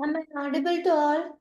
Am I audible to all?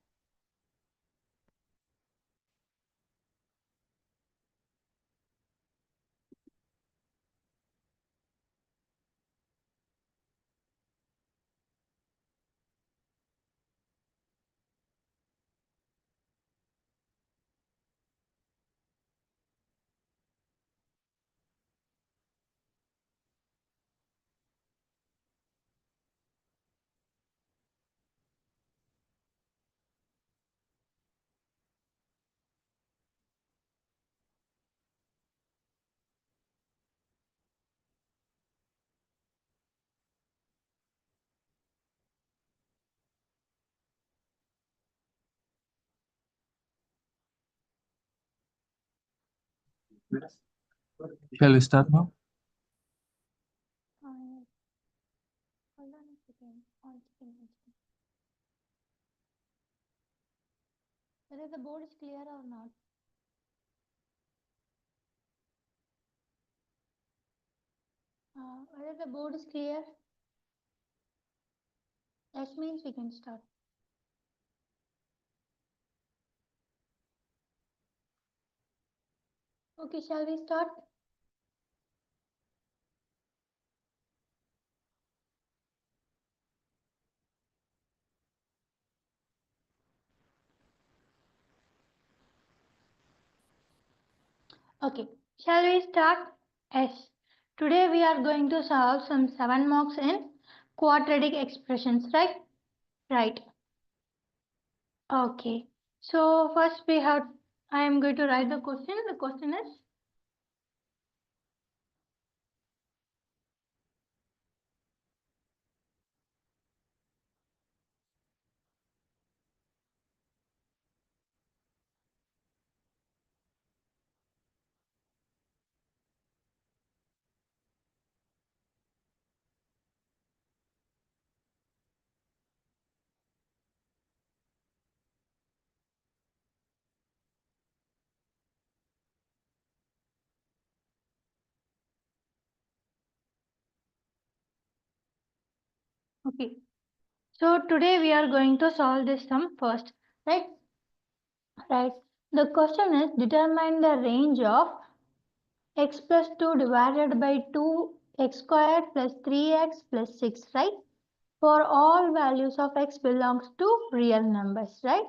Shall we start now? Hold on a second. One second. Whether the board is clear or not? Whether the board is clear? That means we can start. Okay, shall we start? Okay, shall we start? Yes. Today we are going to solve some 7 marks in quadratic expressions, right? Right. Okay. So first I am going to write the question. The question is, okay. So today we are going to solve this sum first, right? Right. The question is determine the range of x plus 2 divided by 2x squared plus 3x plus 6, right? For all values of x belongs to real numbers, right?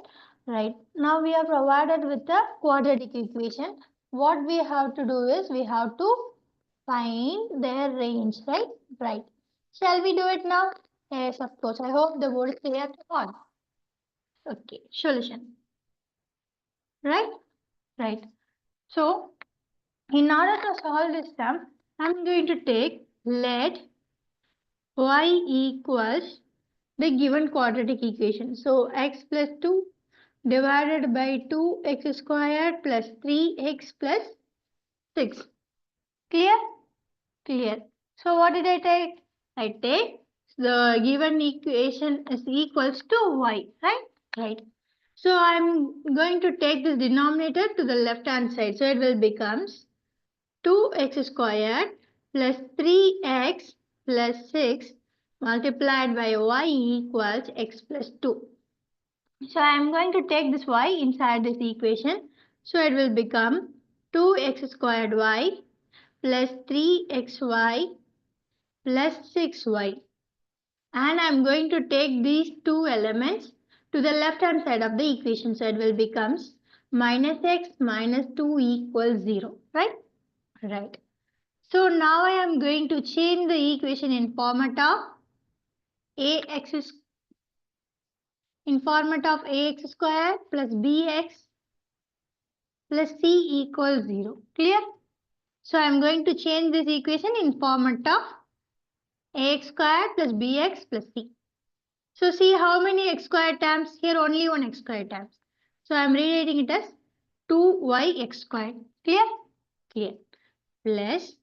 Right. Now we are provided with the quadratic equation. What we have to do is we have to find their range, right? Right. Shall we do it now? Yes, of course. I hope the board is clear to all. Okay, solution. Right? Right. So, in order to solve this sum, I'm going to take let y equals the given quadratic equation. So, x plus 2 divided by 2x squared plus 3x plus 6. Clear? Clear. So, what did I take? I take the given equation is equals to y, right? Right. So I'm going to take this denominator to the left hand side. So it will becomes 2x squared plus 3x plus 6 multiplied by y equals x plus 2. So I'm going to take this y inside this equation. So it will become 2x squared y plus 3xy plus 6y. And I'm going to take these two elements to the left hand side of the equation. So it will becomes minus x minus 2 equals 0. Right? Right. So now I am going to change the equation in format of ax is in format of ax squared plus bx plus c equals 0. Clear? So I am going to change this equation in format of ax squared plus bx plus c. So see how many x squared times? Here only one x squared times. So I am rewriting it as 2yx squared. Clear? Clear. Plus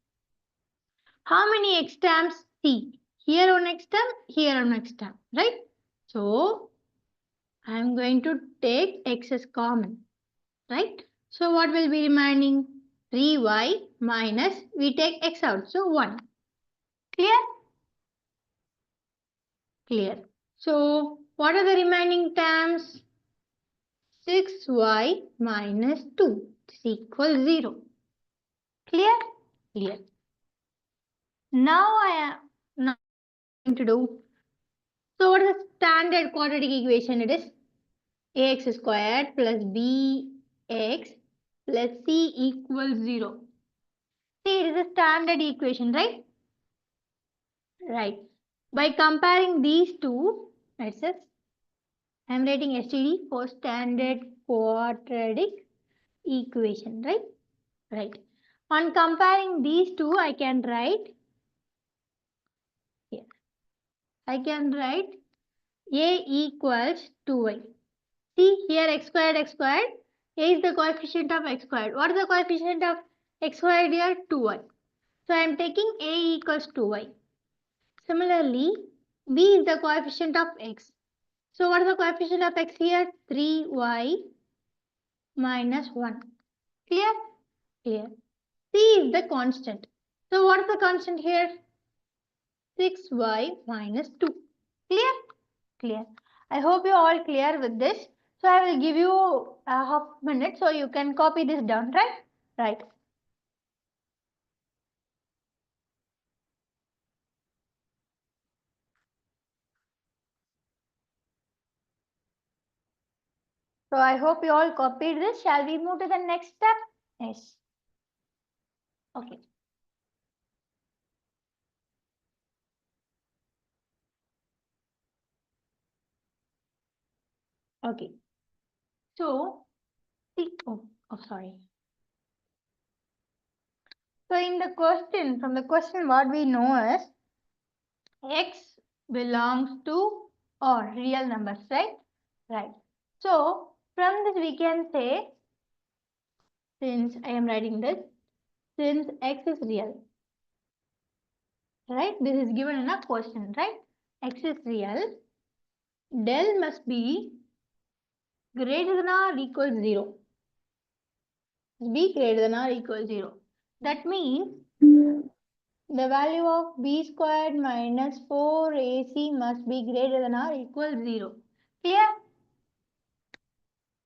how many x times? C. Here one x term, here one x term. Right? So I am going to take x as common. Right? So what will be remaining? 3y minus, we take x out. So 1. Clear? Clear. So What are the remaining terms? 6y minus 2 is equal 0. Clear? Clear. Now what I'm going to do. So what is the standard quadratic equation? It is ax squared plus bx plus c equals 0. See, it is a standard equation, right? Right. By comparing these two, it says I am writing STD for standard quadratic equation, right? Right. On comparing these two, I can write here. I can write a equals 2y. See here x squared. A is the coefficient of x squared. What is the coefficient of x squared here? 2y. So I am taking a equals 2y. Similarly, b is the coefficient of x. So what is the coefficient of x here? 3y minus 1. Clear? Clear. C is the constant. So what is the constant here? 6y minus 2. Clear? Clear. I hope you're all clear with this. So I will give you a half minute so you can copy this down, right? Right. So I hope you all copied this. Shall we move to the next step? Yes. Okay. Okay. So, sorry. So in the question, from the question, what we know is x belongs to or real numbers, right? Right. So from this we can say, since I am writing this, since x is real, right? This is given in a question, right? X is real, del must be greater than or equal 0. Be greater than or equal 0. That means the value of b squared minus 4ac must be greater than or equal 0. Clear?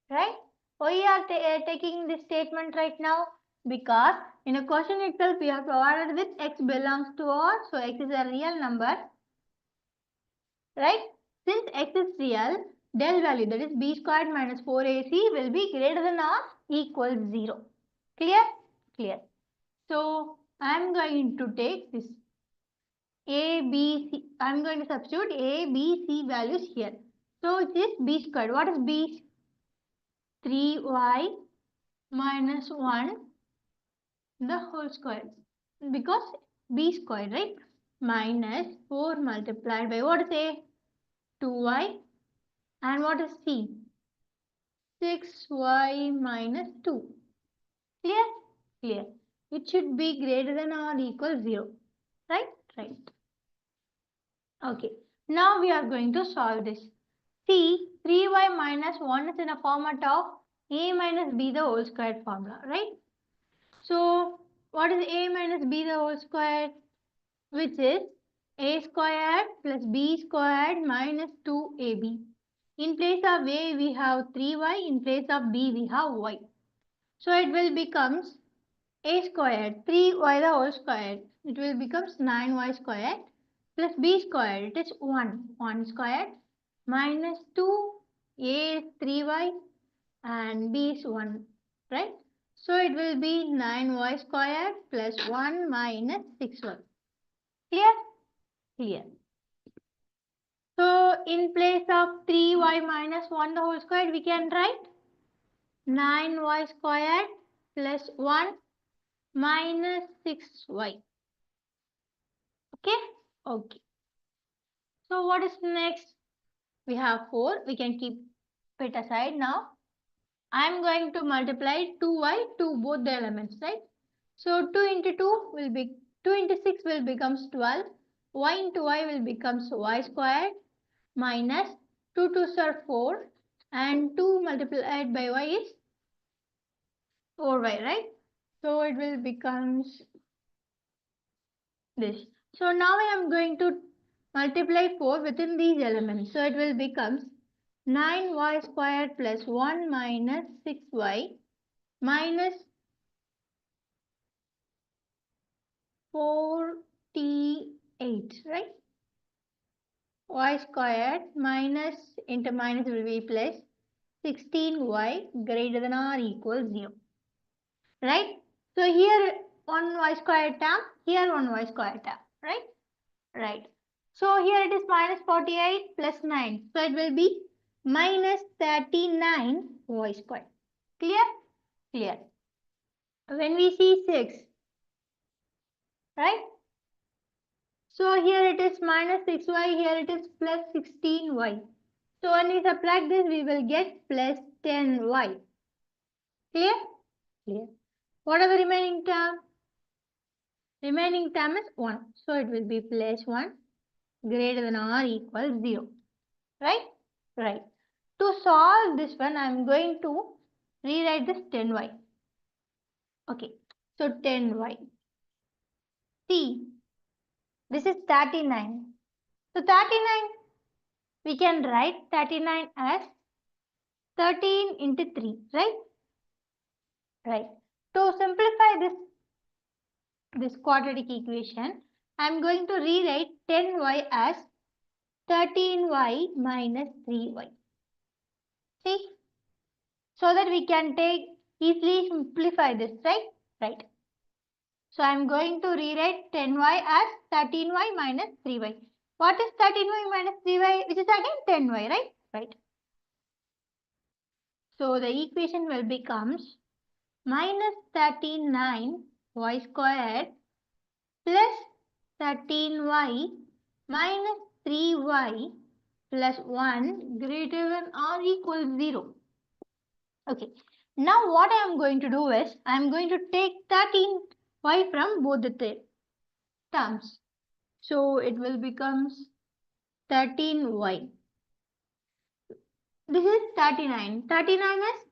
Right? Why you are taking this statement right now? Because in a question itself we have provided with x belongs to or, so x is a real number. Right? Since x is real, del value, that is b squared minus 4ac, will be greater than or equal 0. Clear? Clear. So I am going to take this a, b, c. I am going to substitute a, b, c values here. So it is b squared. What is b? 3y minus 1 the whole square. Because b squared, right? Minus 4 multiplied by what is a? 2y. And what is c? 6y minus 2. Clear? Clear. It should be greater than or equal 0. Right? Right. Okay. Now we are going to solve this. See, 3y minus 1 is in a format of a minus b the whole squared formula, right? So, what is a minus b the whole squared? Which is a squared plus b squared minus 2ab. In place of a we have 3y, in place of b we have y. So it will becomes a squared, 3y the whole squared. It will becomes 9y squared plus b squared. It is 1 squared minus 2, a is 3y and b is 1, right? So it will be 9y squared plus 1 minus 6y. Clear? Clear. So in place of 3y minus 1 the whole squared, we can write 9y squared plus 1 minus 6y. Okay? Okay. So what is next? We have 4. We can keep it aside now. I am going to multiply 2y to both the elements, right? So 2 into 2 will be 2 into 6 will becomes 12. Y into y will becomes y squared minus 2 2s are 4 and 2 multiplied by y is 4y, right? So it will becomes this. So now I am going to multiply 4 within these elements. So it will become 9y squared plus 1 minus 6y minus 48, right? Y squared minus into minus will be plus 16y greater than or equal 0, right? So here 1y squared term, here 1y squared term, right? Right. So here it is minus 48 plus 9. So it will be minus 39y squared. Clear? Clear. When we see 6, right? So here it is minus 6y, here it is plus 16y. So when we subtract this, we will get plus 10y. Clear? Clear. What are the remaining term? Remaining term is 1. So it will be plus 1 greater than or equal 0. Right? Right. To solve this one, I am going to rewrite this 10y. Okay. So 10y. See, this is 39. So 39, we can write 39 as 13 into 3, right? Right. To simplify this quadratic equation, I am going to rewrite 10y as 13y minus 3y. See? So that we can easily simplify this, right? Right. So I am going to rewrite 10y as 13y minus 3y. What is 13y minus 3y? Which is again 10y, right? Right. So the equation will becomes minus 39y squared plus 13y minus 3y plus 1 greater than or equal 0. Okay. Now what I am going to do is I am going to take 13y from both the terms. So it will becomes 13y. This is 39. 39 is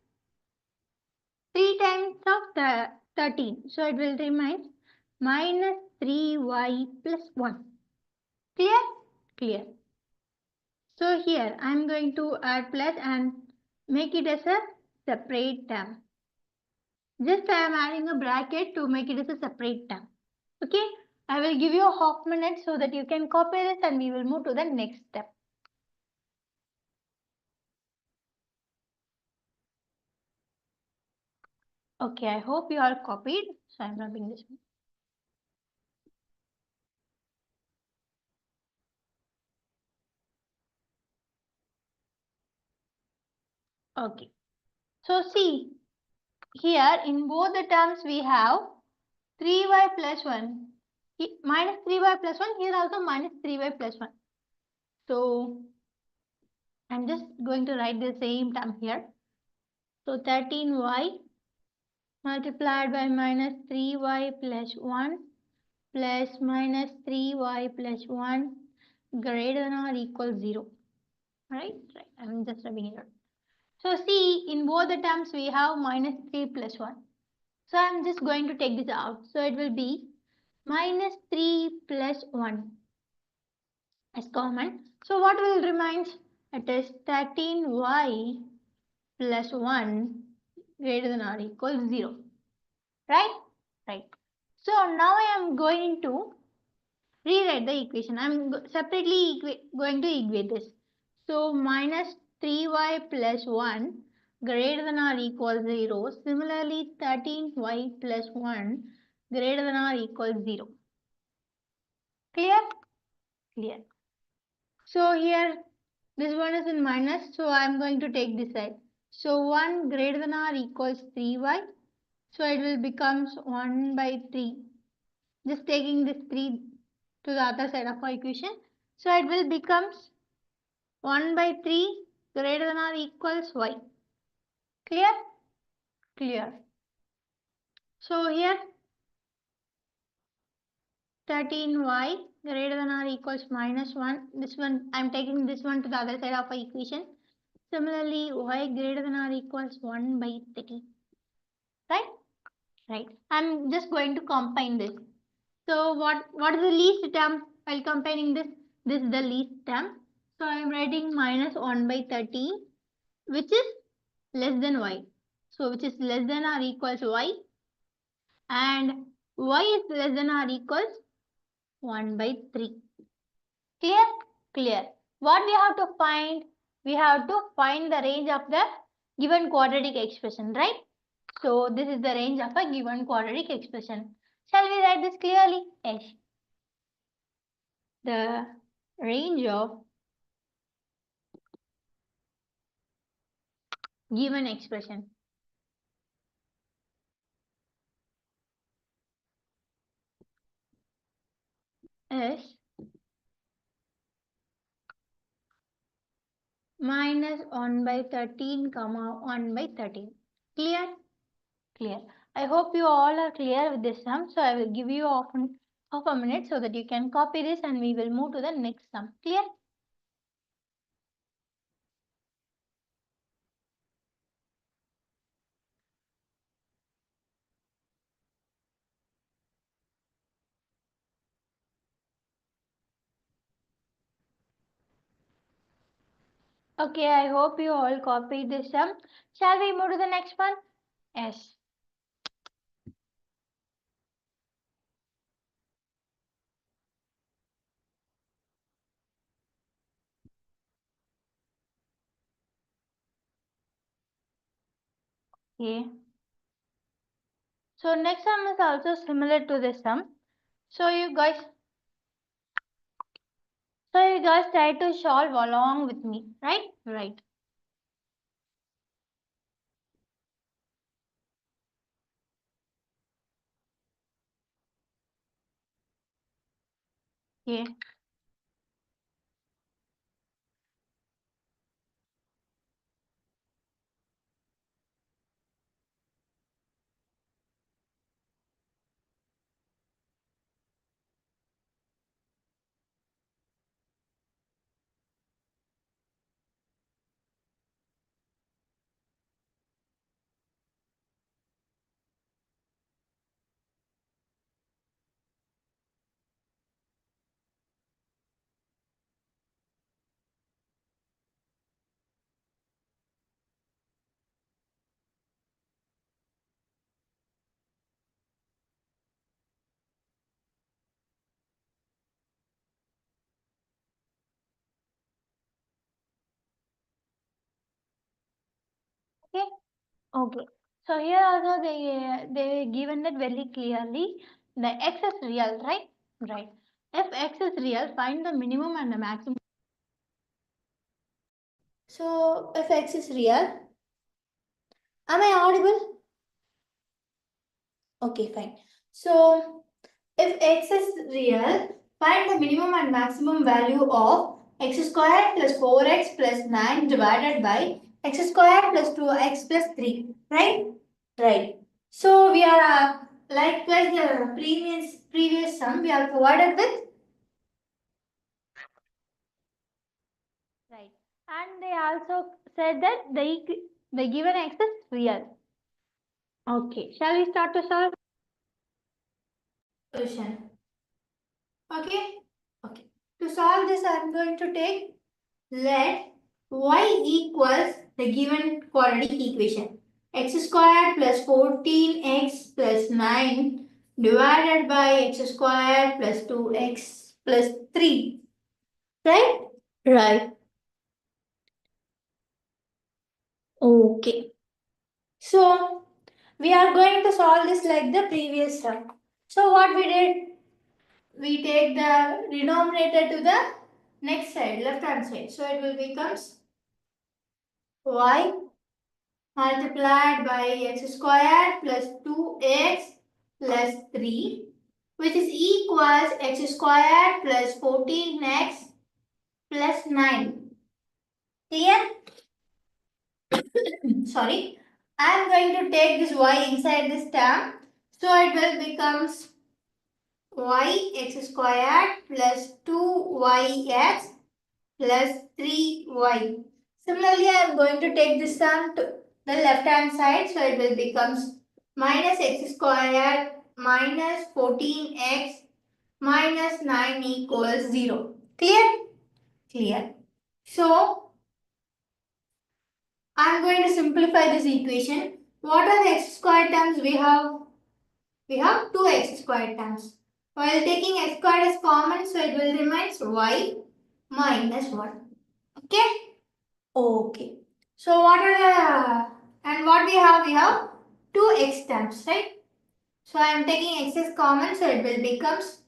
3 times of the 13. So it will remain minus 3y plus 1. Clear? Clear. So here I am going to add plus and make it as a separate term. Just I am adding a bracket to make it as a separate term. Okay? I will give you a half minute so that you can copy this and we will move to the next step. Okay, I hope you are copied. So I'm rubbing this one. Okay. So see, here in both the terms we have 3y plus 1. Minus 3y plus 1. Here also minus 3y plus 1. So I'm just going to write the same term here. So 13y multiplied by minus 3y plus 1 plus minus 3y plus 1 greater than or equal 0. Right? Right. I'm just rubbing it out. So see, in both the terms we have minus 3 plus 1. So I'm just going to take this out. So it will be minus 3 plus 1 as common. So what will remain? It is 13y plus 1 greater than or equal 0. Right? Right. So now I am going to rewrite the equation. I am separately going to equate this. So minus 3y plus 1 greater than or equal 0. Similarly 13y plus 1 greater than or equal 0. Clear? Clear. So here this one is in minus. So I am going to take this side. So 1 greater than or equals 3y. So it will becomes 1 by 3. Just taking this 3 to the other side of our equation. So it will becomes 1 by 3 greater than or equals y. Clear? Clear. So here 13y greater than or equals minus 1. This one, I am taking this one to the other side of our equation. Similarly, y greater than or equals 1 by 3. Right? Right. I am just going to combine this. So what is the least term while combining this? This is the least term. So I am writing minus 1 by 13, which is less than y. So which is less than or equals y, and y is less than or equals 1 by 3. Clear? Clear. What we have to find? We have to find the range of the given quadratic expression, right? So this is the range of a given quadratic expression. Shall we write this clearly? Yes. The range of given expression is minus 1 by 13 comma 1 by 13. Clear? Clear. I hope you all are clear with this sum. So I will give you half a minute so that you can copy this and we will move to the next sum. Clear? Okay, I hope you all copied this sum. Shall we move to the next one? Yes. Okay. So next sum is also similar to this sum. So you guys try to solve along with me, right? Right. Okay. Okay. Okay. So here also they given that very clearly. The x is real, right? Right. If x is real, find the minimum and the maximum. So if x is real, am I audible? Okay, fine. So if x is real, find the minimum and maximum value of x squared plus 4x plus 9 divided by x squared plus 2x plus 3. Right? Right. So we are likewise the previous sum we are provided with. Right. And they also said that the given x is real. Okay. Shall we start to solve? Solution. Okay. Okay. To solve this, I am going to take let y equals the given quadratic equation x squared plus 14x plus 9 divided by x squared plus 2x plus 3. Right? Right. Okay. So we are going to solve this like the previous sum. So what we did? We take the denominator to the next side, left hand side. So it will becomes y multiplied by x squared plus 2x plus 3, which is equals x squared plus 14x plus 9. Clear? Sorry. I am going to take this y inside this term. So it will becomes y x squared plus 2yx plus 3y. Similarly, I am going to take this term to the left hand side. So it will becomes minus x squared minus 14x minus 9 equals 0. Clear? Clear. So, I am going to simplify this equation. What are the x squared terms we have? We have two x squared terms. While taking x squared as common, so it will remain y minus 1. Okay? Okay. So what are the, and what we have? We have two x terms, right? So I am taking x as common, so it will becomes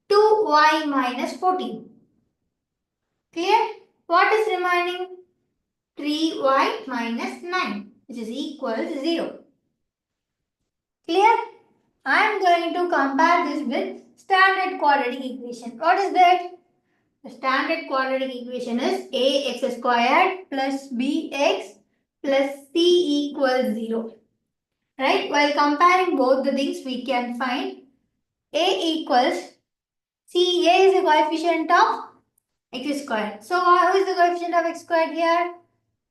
2y minus 14. Clear? What is remaining? 3y minus 9, which is equal to 0. Clear? I am going to compare this with standard quadratic equation. What is that? The standard quadratic equation is ax squared plus bx plus c equals 0. Right? While comparing both the things, we can find a equals c. A is the coefficient of x squared. So, who is the coefficient of x squared here?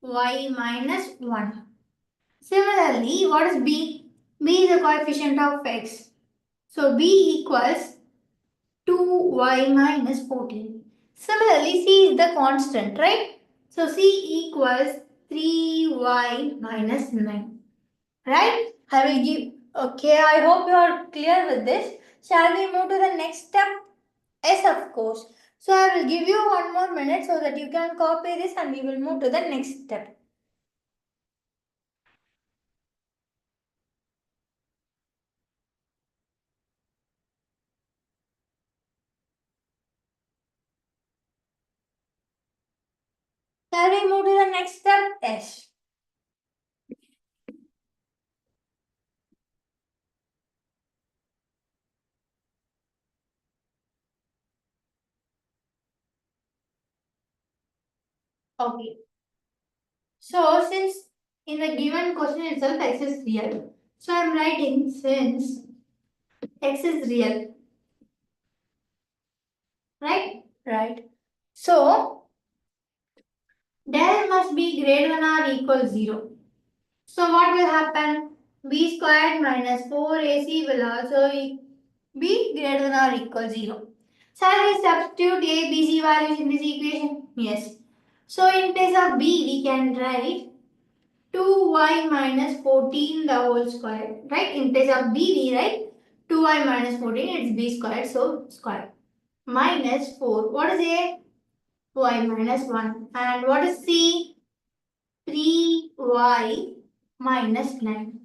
Y minus 1. Similarly, what is b? B is the coefficient of x. So, b equals 2y minus 14. Similarly, c is the constant, right? So, c equals 3y minus 9. Right? I will give. Okay, I hope you are clear with this. Shall we move to the next step? Yes, of course. So, I will give you 1 more minute so that you can copy this and we will move to the next step. Shall we move to the next step? Yes. Okay. So, since in the given question itself x is real, so I am writing since x is real, right? Right. So, del must be greater than or equal 0. So, what will happen? B squared minus 4ac will also be greater than or equal 0. Shall we substitute a, b, c values in this equation? Yes. So, in place of b, we can write 2y minus 14 the whole square, right? In place of b, we write 2y minus 14, it's b squared, so square. Minus 4, what is a? Y minus 1. And what is c? 3y minus 9,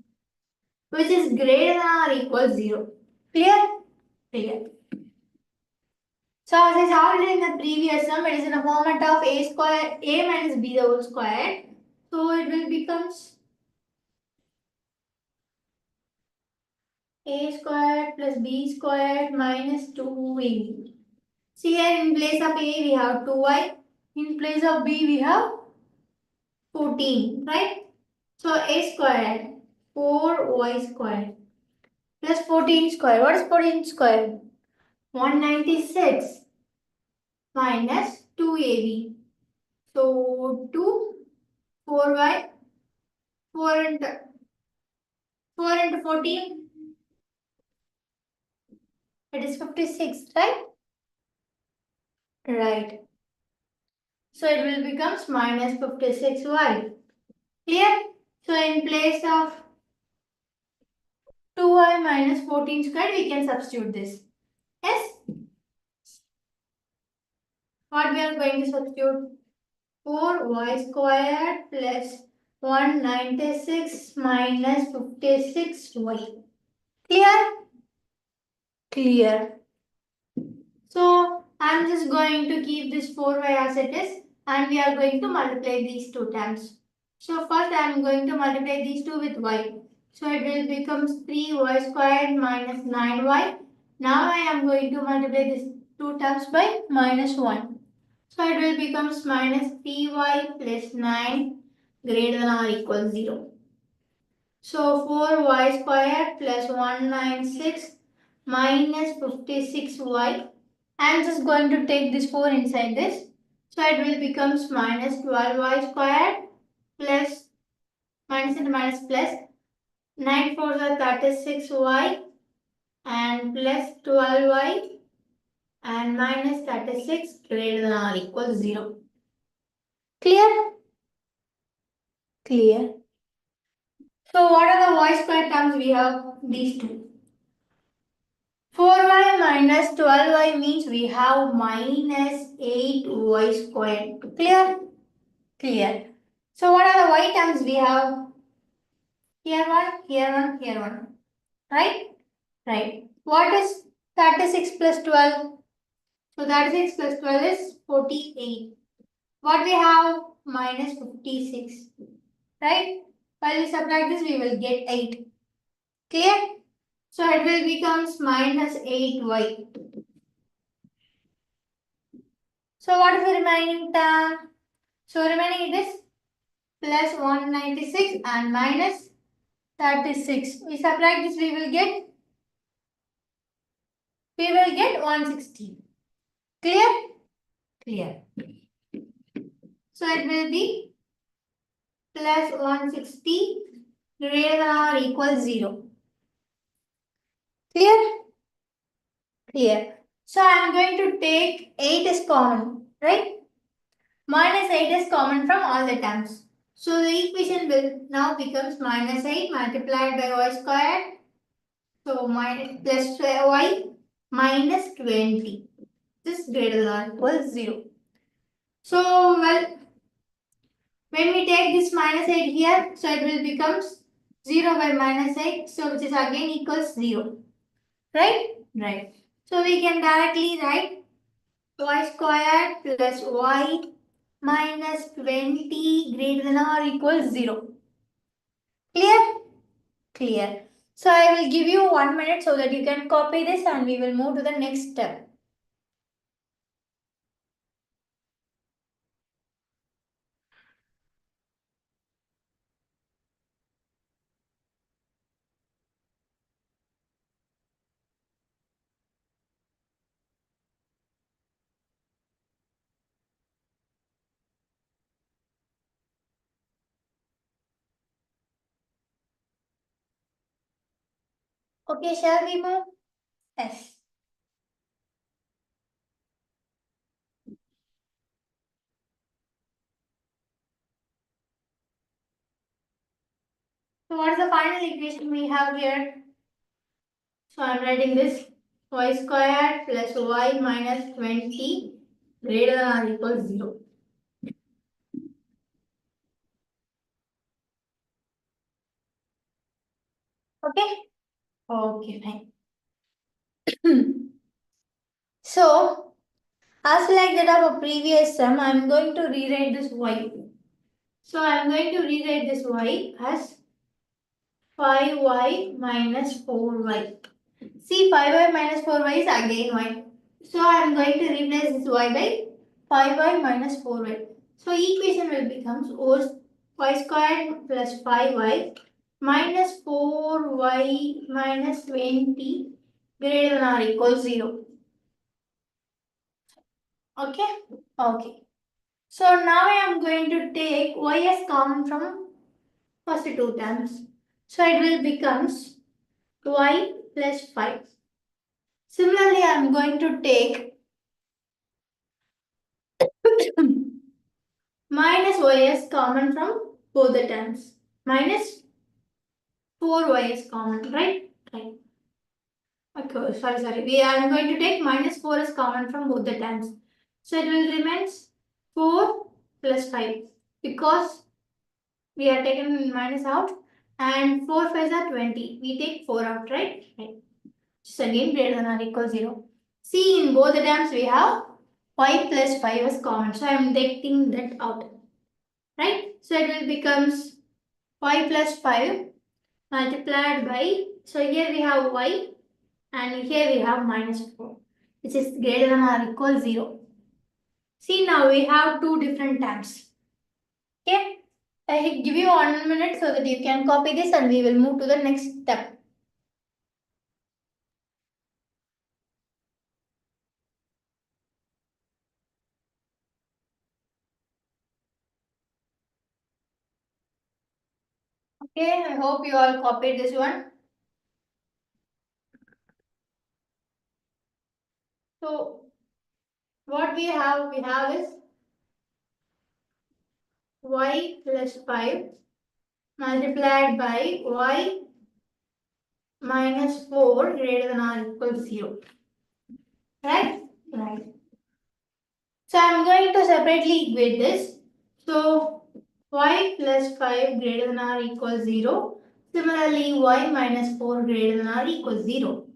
which is greater than or equal 0. Clear? Clear. So as I solved it in the previous sum, it is in the format of a square, a minus b the whole square. So it will becomes a squared plus b squared minus 2ab. See here in place of a we have 2y, in place of b we have 14, right? So a squared 4y squared plus 14 squared. What is 14 squared? 196 minus 2ab. So 2, 4y, 4 into 14, it is 56, right? Right. So it will becomes minus 56y. Clear? So in place of 2y minus 14 squared, we can substitute this. Yes? What we are going to substitute? 4y squared plus 196 minus 56y. Clear? Clear. So I'm just going to keep this 4y as it is and we are going to multiply these two terms. So first I am going to multiply these two with y. So it will become 3y squared minus 9y. Now I am going to multiply these two terms by minus 1. So it will become minus 3y plus 9 greater than or equal 0. So 4y squared plus 196 minus 56y. I am just going to take this 4 inside this. So it will become minus 12y squared plus minus into minus plus 9 4s are 36y and plus 12y and minus 36 greater than or equal 0. Clear? Clear. So what are the y square terms we have? These two. 4y minus 12y means we have minus 8y squared. Clear? Clear. So what are the y terms we have? Here one, here one, here one. Right? Right. What is 36 plus 12? So 36 plus 12 is 48. What we have? Minus 56. Right? While we subtract this, we will get 8. Clear? So it will becomes minus 8y. So what is the remaining term? So remaining it is plus 196 and minus 36. We subtract this, we will get 160. Clear? Clear. So it will be plus 160 greater than or equal 0. Clear? Clear. So I am going to take 8 is common, right? Minus 8 is common from all the terms. So the equation will now becomes minus 8 multiplied by y squared. So minus plus y minus 20. This is greater than or equal 0. So well, when we take this minus 8 here, so it will becomes 0 by minus 8. So which is again equals 0. Right? Right. So we can directly write y squared plus y minus 20 greater than or equals 0. Clear? Clear. So I will give you 1 minute so that you can copy this and we will move to the next step. Okay, shall we move? Yes. So what is the final equation we have here? So I am writing this y squared plus y minus 20 greater than or equals 0. Okay? Okay, fine. So, as like that of a previous sum, I am going to rewrite this y. So I am going to rewrite this y as 5y minus 4y. See, 5y minus 4y is again y. So I am going to replace this y by 5y minus 4y. So equation will become y squared plus 5y minus 4y minus 20 greater than or equal 0. Okay? Okay. So now I am going to take y as common from first two terms. So it will becomes y plus 5. Similarly, I am going to take minus y as common from both the terms. Minus 4y is common, right? Right. Okay, sorry. We are going to take minus 4 as common from both the terms. So it will remain 4 plus 5 because we are taking minus out and 4 5s are 20. We take 4 out, right? Right. So again greater than or equal 0. See, in both the terms we have y plus 5 as common. So I am taking that out. Right? So it will becomes y plus 5 multiplied by, so here we have y and here we have minus 4 which is greater than or equal 0. See, now we have two different terms. Okay? I give you 1 minute so that you can copy this and we will move to the next step. Okay, I hope you all copied this one. So what we have is y plus 5 multiplied by y minus 4 greater than or equal to 0. Right? Right. So I'm going to separately equate this. So y plus 5 greater than or equals 0. Similarly, y minus 4 greater than or equals 0.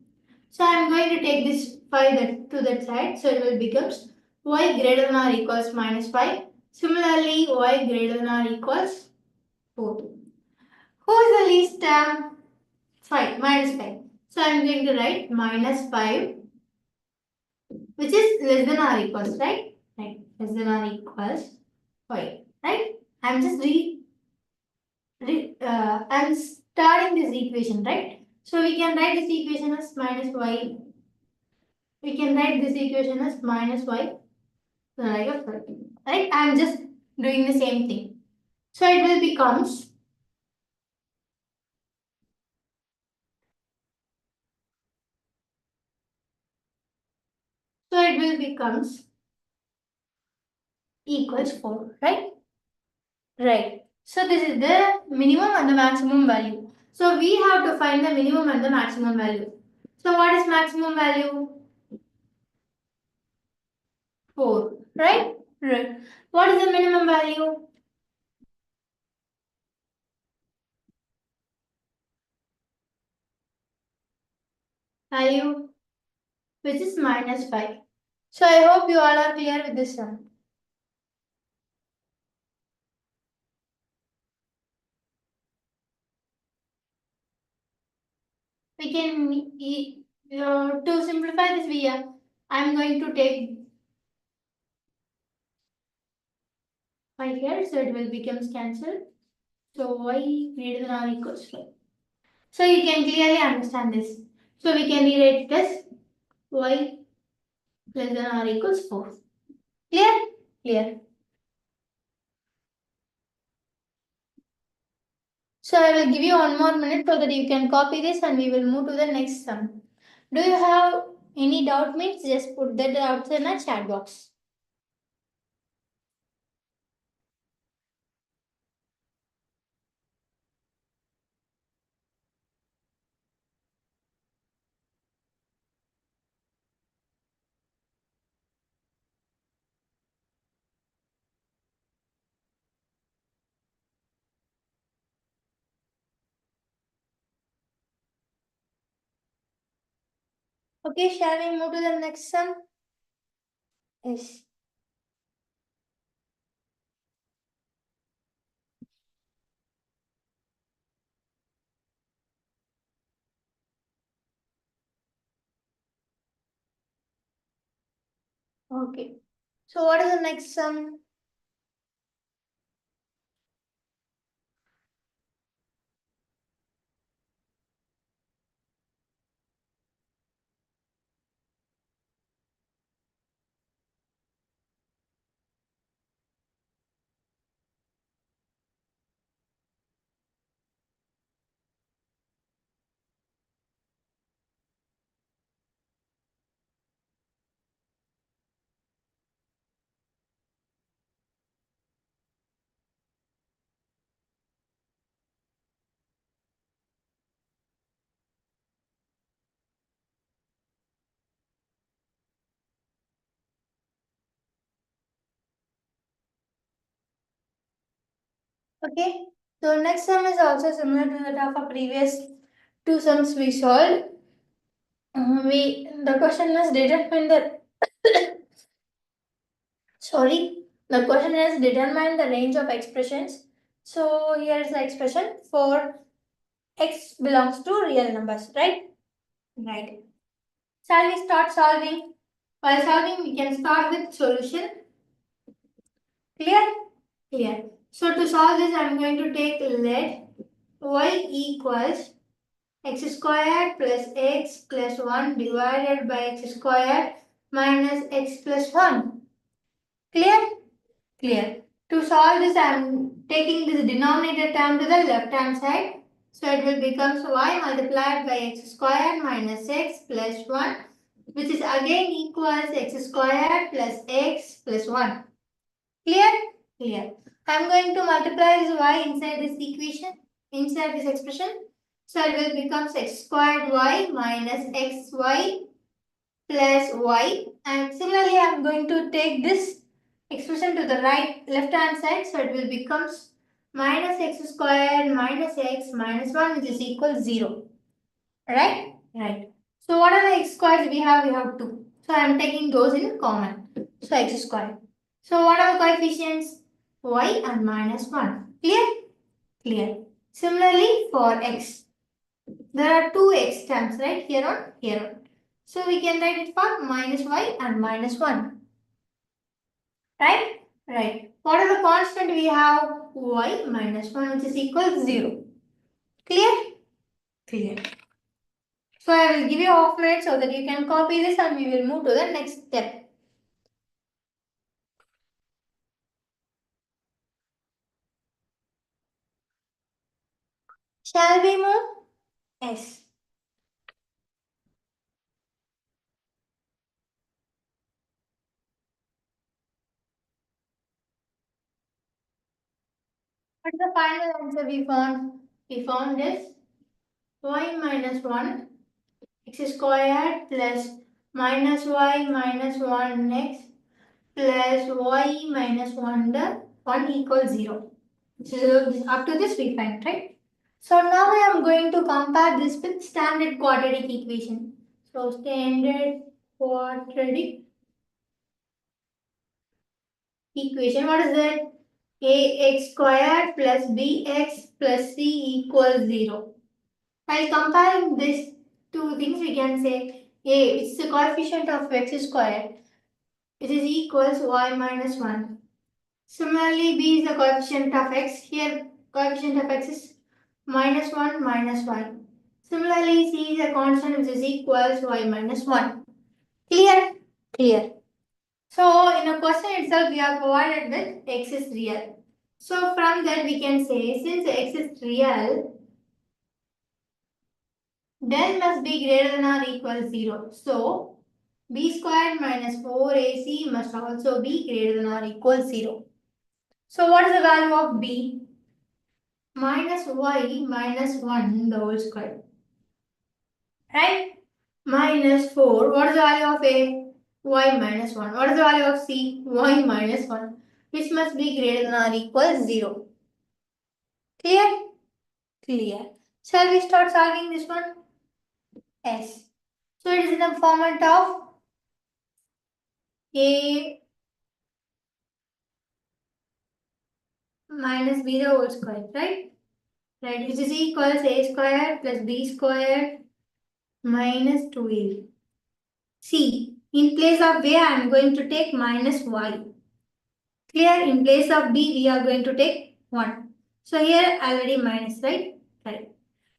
So I'm going to take this 5 to that side. So it will becomes y greater than or equals minus 5. Similarly, y greater than or equals 4. Who is the least term? 5 minus 5. So I'm going to write minus 5, which is less than or equals, right? Right. Less than or equals 5. Right? I'm just I'm starting this equation, right? So we can write this equation as minus y. We can write this equation as minus y. Like a 30. Right? I'm just doing the same thing. So it will becomes so it will becomes equals 4, right? Right. So this is the minimum and the maximum value. So we have to find the minimum and the maximum value. So what is maximum value? 4, right? Right. What is the minimum value? Value which is minus 5. So I hope you all are clear with this sum. We can to simplify this Vidya, I'm going to take 5 here, so it will becomes cancelled. So y greater than or equals 5. So you can clearly understand this. So we can rewrite this y less than or equals 4. Clear? Clear. So I will give you one more minute so that you can copy this and we will move to the next sum. Do you have any doubt? Means just put that out in the chat box. Okay, shall we move to the next sum? Yes. Okay. So what is the next sum? Okay. So next sum is also similar to that of a previous two sums we solved. The question is determine the sorry, the question is determine the range of expressions. So here is the expression for x belongs to real numbers, right? Right. Shall we start solving? While solving, we can start with solution. Clear? Clear. So to solve this, I am going to take let y equals x squared plus x plus 1 divided by x squared minus x plus 1. Clear? Clear. To solve this, I am taking this denominator term to the left hand side. So it will become y multiplied by x squared minus x plus 1 which is again equals x squared plus x plus 1. Clear? Clear. I'm going to multiply this y inside this equation, inside this expression. So it will become x squared y minus xy plus y. And similarly, I'm going to take this expression to the left hand side. So it will become minus x squared minus x minus 1, which is equal to 0. Right? Right. So what are the x squares we have? We have 2. So I am taking those in common. So x squared. So what are the coefficients? Y and minus 1. Clear? Clear. Similarly for x. There are two x terms, right? Here on, here on. So we can write it for minus y and minus 1. Right? Right. What are the constant we have? Y minus 1, which is equal to 0. Clear? Clear. So I will give you half minute so that you can copy this and we will move to the next step. Shall we move? Yes. What's the final answer we found? We found this y minus 1 x squared plus minus y minus 1 x plus y minus 1 the 1 equals 0. So up to this we find, right? So now I am going to compare this with standard quadratic equation. So standard quadratic equation, what is that? Ax squared plus bx plus c equals 0. By comparing these two things, we can say a, which is the coefficient of x squared, which is equals y minus 1. Similarly, b is the coefficient of x. Here, coefficient of x is minus 1 minus y. Similarly, c is a constant which is equals y minus 1. Clear? Clear. So, in a question itself, we are provided with x is real. So, from that we can say, since x is real, then must be greater than or equal 0. So, b squared minus 4ac must also be greater than or equal 0. So, what is the value of b? Minus y minus 1 the whole square. Right? Minus 4. What is the value of a? Y minus 1. What is the value of c? Y minus 1. Which must be greater than or equal 0. Clear? Clear. Shall we start solving this one? Yes. So it is in the format of a minus b the whole square, right? Right, which is equals a square plus b square minus 2a. See, in place of a I am going to take minus y. Clear? In place of b we are going to take 1. So here already minus, right? Right.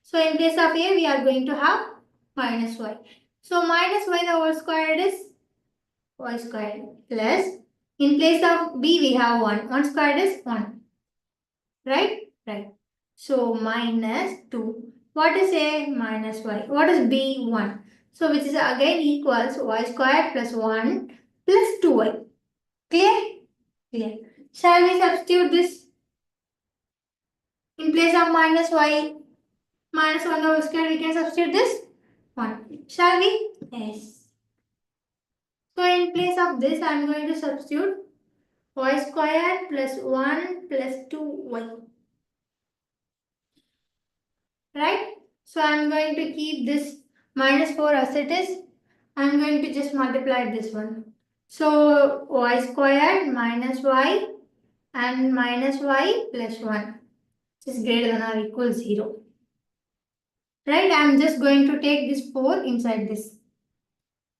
So in place of a we are going to have minus y. So minus y the whole square is y squared plus in place of b we have 1. 1 squared is 1. Right? Right. So minus 2. What is a? Minus y. What is b? 1. So which is again equals y squared plus 1 plus 2y. Clear? Clear. Shall we substitute this in place of minus y minus 1 whole square? We can substitute this 1. Shall we? Yes. So in place of this I am going to substitute y squared plus 1 plus 2y. Right? So I am going to keep this minus 4 as it is. I am going to just multiply this one. So y squared minus y and minus y plus 1 is greater than or equal 0. Right? I am just going to take this 4 inside this.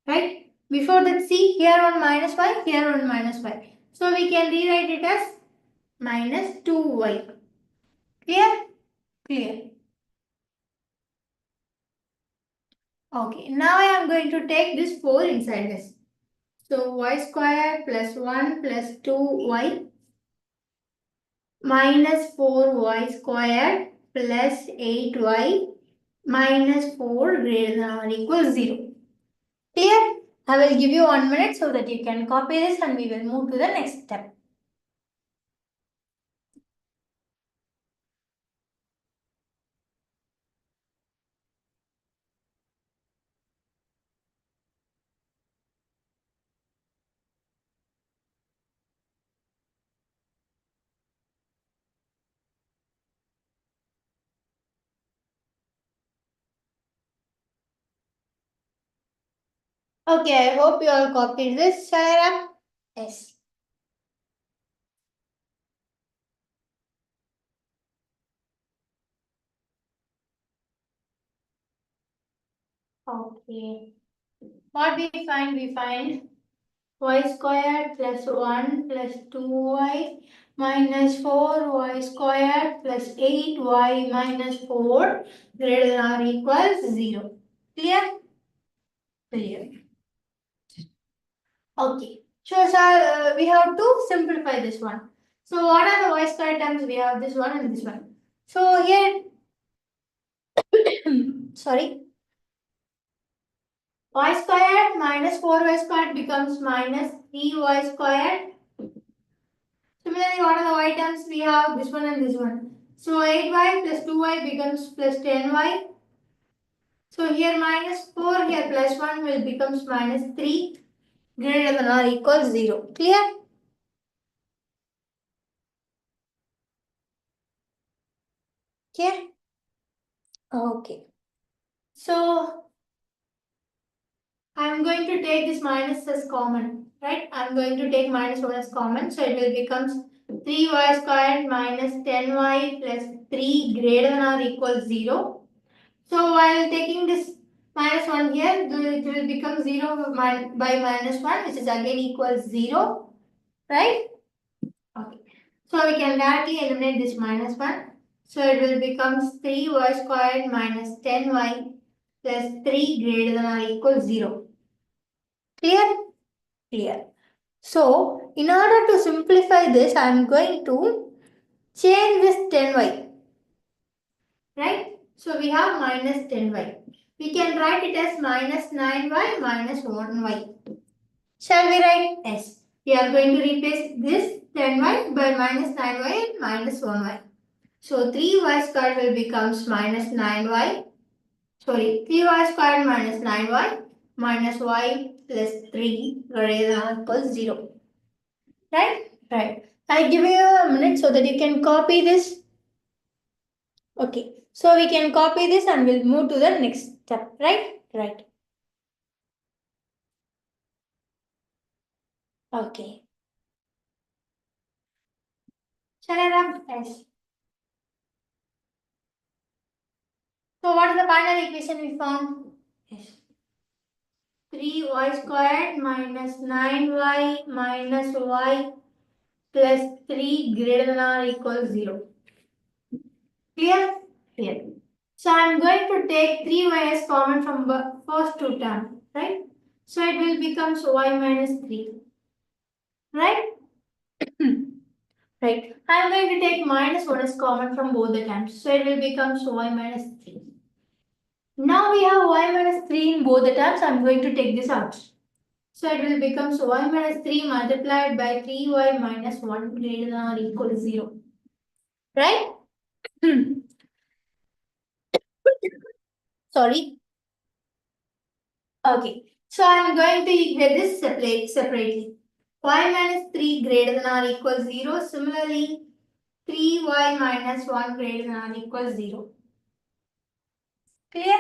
Right? Before that, see here on minus y, here on minus y. So we can rewrite it as minus 2y. Clear? Clear. Okay, now I am going to take this 4 inside this. So y squared plus 1 plus 2y minus 4y squared plus 8y minus 4 greater than or equal 0. Clear? I will give you 1 minute so that you can copy this and we will move to the next step. Okay, I hope you all copied this. Shall I wrap? Yes. Okay. What we find? We find y squared plus 1 plus 2y minus 4y squared plus 8y minus 4 greater than or equals 0. Clear? Clear. Okay. Sure, sir. We have to simplify this one. So what are the y squared terms? We have this one and this one. So here, sorry, y squared minus 4y squared becomes minus 3y squared. Similarly, what are the y terms? We have this one and this one. So 8y plus 2y becomes plus 10y. So here minus 4, here plus 1 will becomes minus 3 greater than or equals 0. Clear? Clear? Okay. So I'm going to take this minus as common, right? I'm going to take minus 1 as common. So it will becomes 3y squared minus 10y plus 3 greater than or equals 0. So while taking this minus 1 here, it will become 0 by minus 1, which is again equals 0, right? Okay. So we can directly eliminate this minus 1. So it will become 3y squared minus 10y plus 3 greater than or equals 0. Clear? Clear. So, in order to simplify this, I am going to change this 10y. Right? So, we have minus 10y. We can write it as minus 9y minus 1y. Shall we write? Yes. We are going to replace this 10y by minus 9y and minus 1y. So, 3y squared will becomes minus 9y. Sorry, 3y squared minus 9y minus y plus 3 greater than or equals 0. Right? Right. I give you a minute so that you can copy this. Okay. So we can copy this and we'll move to the next step. Right? Right. Okay. Shall I run? Yes. So what is the final equation we found? Yes. 3y squared minus 9y minus y plus 3 greater than or equals 0. Clear? Clear. So I am going to take 3y as common from the first two terms, right? So it will become y minus 3, right? Right. I am going to take minus 1 as common from both the terms. So it will become y minus 3. Now we have y minus 3 in both the terms. I am going to take this out. So it will become y minus 3 multiplied by 3y minus 1 greater than or equal to 0. Right? Sorry. Okay. So I am going to equate this separately. Y minus 3 greater than or equals 0. Similarly, 3y minus 1 greater than or equals 0. Clear?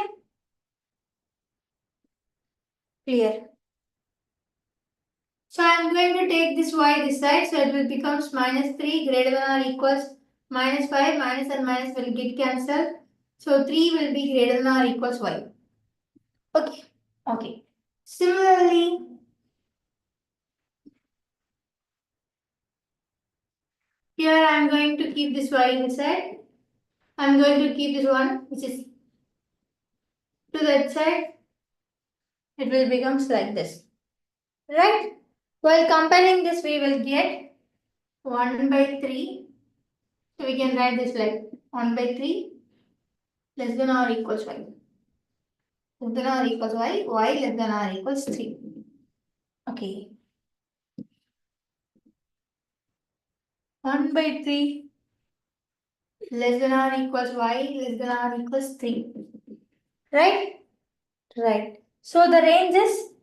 Clear. So I am going to take this y this side. So it will becomes minus 3 greater than or equals minus 5. Minus and minus will get cancelled. So 3 will be greater than or equals y. Okay. Okay. Similarly, here I am going to keep this y inside. I am going to keep this one which is to that side. It will becomes like this. Right? While comparing this, we will get 1 by 3. So we can write this like 1 by 3 less than or equals y. Less than or equals y less than or equals 3. Okay. 1 by 3 less than or equals y less than or equals 3. Right? Right. So the range is,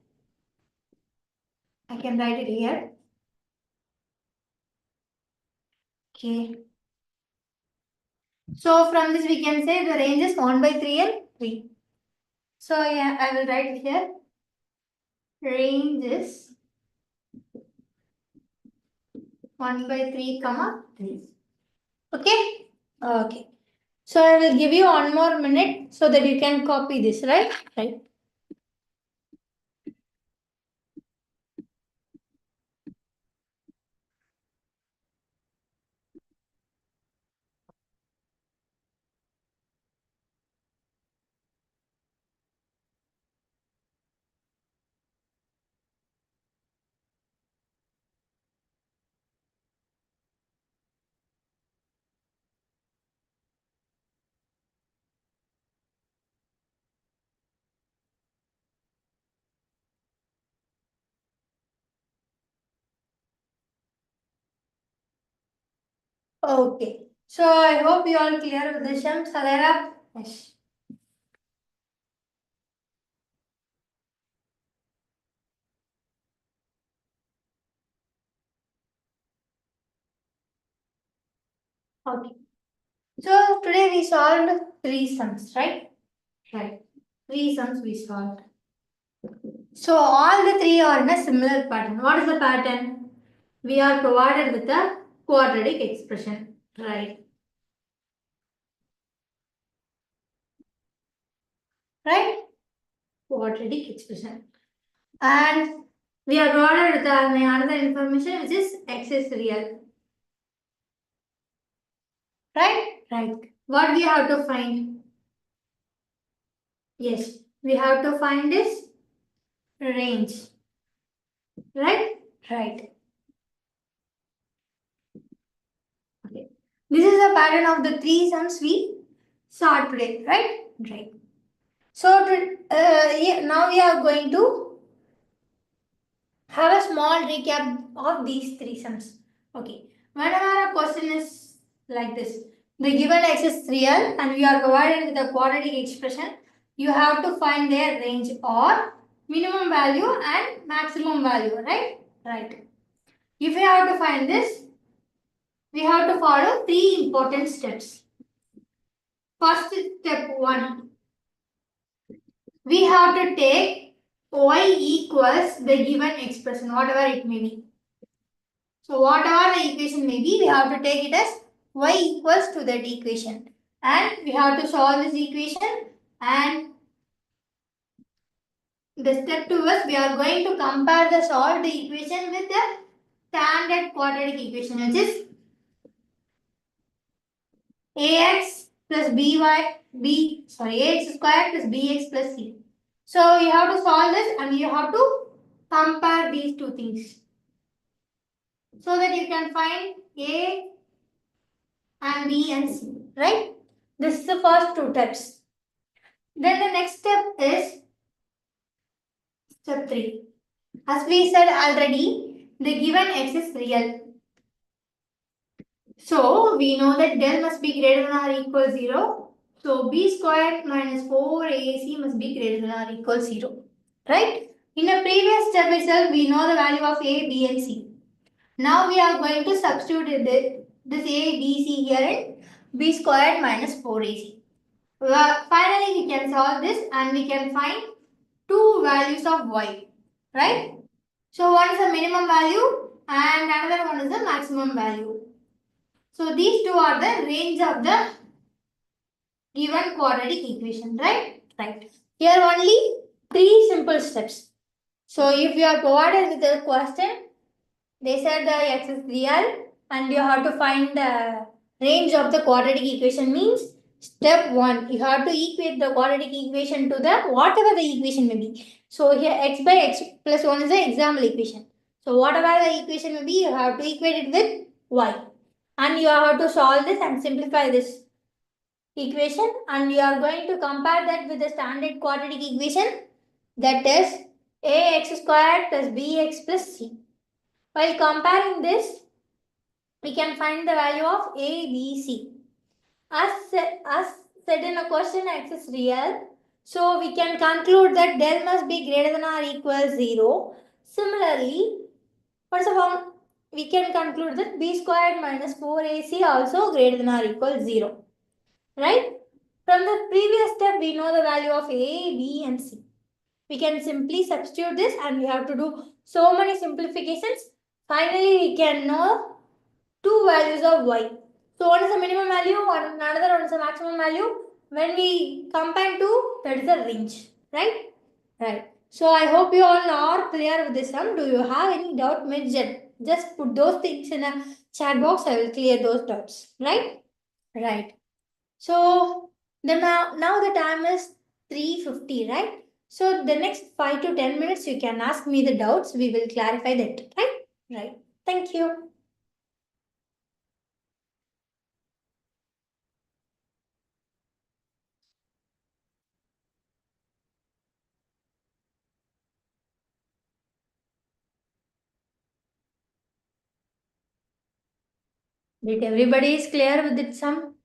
I can write it here. Okay. So from this we can say the range is 1 by 3 and 3. So yeah, I will write it here. Range is 1 by 3 comma 3. Okay? Okay. So I will give you 1 more minute so that you can copy this, right? Right. Okay. So I hope you all clear with the sum, Salera. Yes. Okay. So today we solved 3 sums, right? Right. 3 sums we solved. So all the 3 are in a similar pattern. What is the pattern? We are provided with a quadratic expression, right? Right? Quadratic expression. And we are provided with another information which is x is real. Right? Right. What we have to find? Yes, we have to find this range. Right? Right. Okay. This is the pattern of the 3 sums we saw today, right? Right. So yeah, now we are going to have a small recap of these 3 sums. Okay. Whenever a question is like this, the given x is real and we are provided with a quadratic expression, you have to find their range or minimum value and maximum value, right? Right. If we have to find this, we have to follow 3 important steps. First step 1, we have to take y equals the given expression, whatever it may be. So whatever the equation may be, we have to take it as y equals to that equation. And we have to solve this equation, and the step 2 is we are going to compare the solved equation with the standard quadratic equation, which is ax plus ax squared plus bx plus c. So you have to solve this and you have to compare these two things so that you can find a and b and c, right? This is the first 2 steps. Then the next step is step 3. As we said already, the given x is real. So we know that del must be greater than or equal 0. So b squared minus 4ac must be greater than or equal 0. Right? In the previous step itself, we know the value of a, b and c. Now we are going to substitute this a, b, c here in b squared minus 4ac. Finally, we can solve this and we can find 2 values of y. Right? So one is the minimum value and another one is the maximum value. So these 2 are the range of the given quadratic equation, right? Right. Here only 3 simple steps. So if you are provided with a question, they said the x is real and you have to find the range of the quadratic equation means step 1, you have to equate the quadratic equation to the whatever the equation may be. So here x by x plus 1 is the example equation. So whatever the equation may be, you have to equate it with y. And you have to solve this and simplify this equation and you are going to compare that with the standard quadratic equation, that is ax squared plus bx plus c. While comparing this, we can find the value of a, b, c. As said in a question, x is real. So we can conclude that del must be greater than or equal 0. Similarly, first of all, we can conclude that b squared minus 4ac also greater than or equal 0. Right? From the previous step, we know the value of a, b and c. We can simply substitute this and we have to do so many simplifications. Finally, we can know two values of y. So one is the minimum value, another one is the maximum value. When we combine two, that is the range. Right? Right. So I hope you all are clear with this sum. Do you have any doubt? Just put those things in a chat box. I will clear those doubts. Right? Right. So now the time is 3:50, right? So the next 5 to 10 minutes you can ask me the doubts. We will clarify that. Right? Right. Thank you. Did everybody is clear with it sum?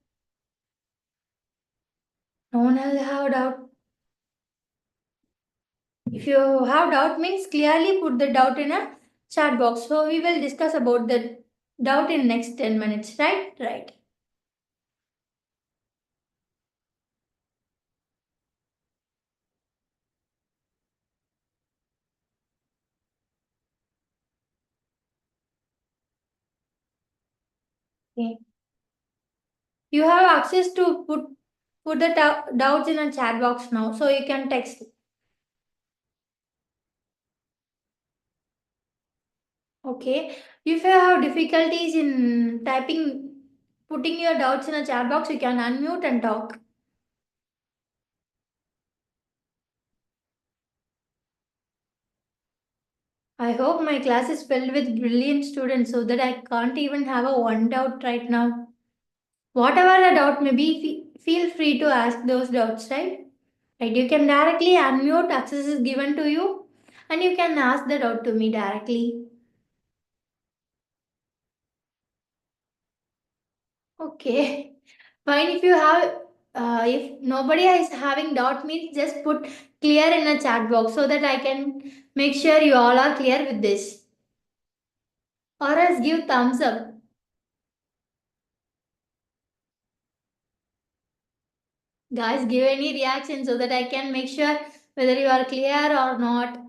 No one else have doubt. If you have doubt means clearly put the doubt in a chat box. So we will discuss about the doubt in next 10 minutes, right? Right. Okay. You have access to put the doubts in a chat box now. So you can text. Okay. If you have difficulties in typing, putting your doubts in a chat box, you can unmute and talk. I hope my class is filled with brilliant students so that I can't even have a one doubt right now. Whatever the doubt may be, feel free to ask those doubts, right? Right, you can directly unmute, access is given to you, and you can ask the doubt to me directly. Okay. Fine. If nobody is having doubt means just put clear in a chat box so that I can make sure you all are clear with this. Or else give thumbs up. Guys, give any reaction so that I can make sure whether you are clear or not.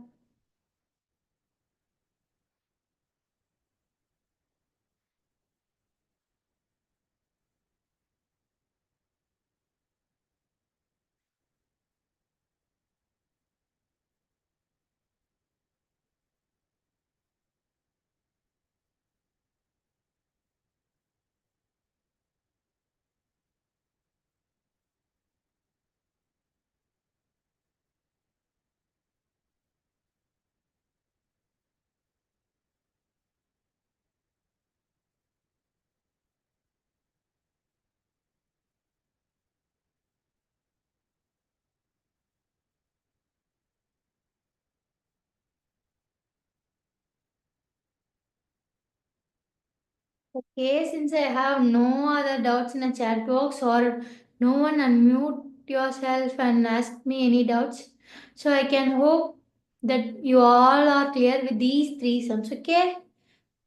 Okay, since I have no other doubts in the chat box or no one unmute yourself and ask me any doubts, so I can hope that you all are clear with these three sums. Okay?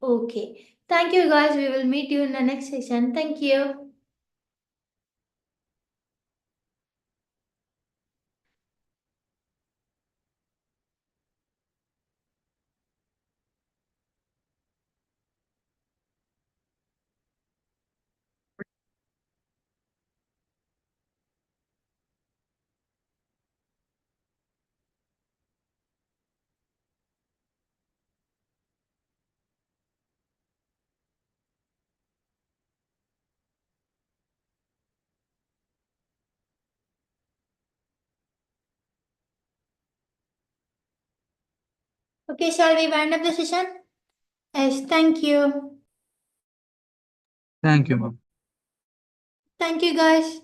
Okay. Thank you guys. We will meet you in the next session. Thank you. Okay, shall we wind up the session? Yes, thank you. Thank you, ma'am. Thank you guys.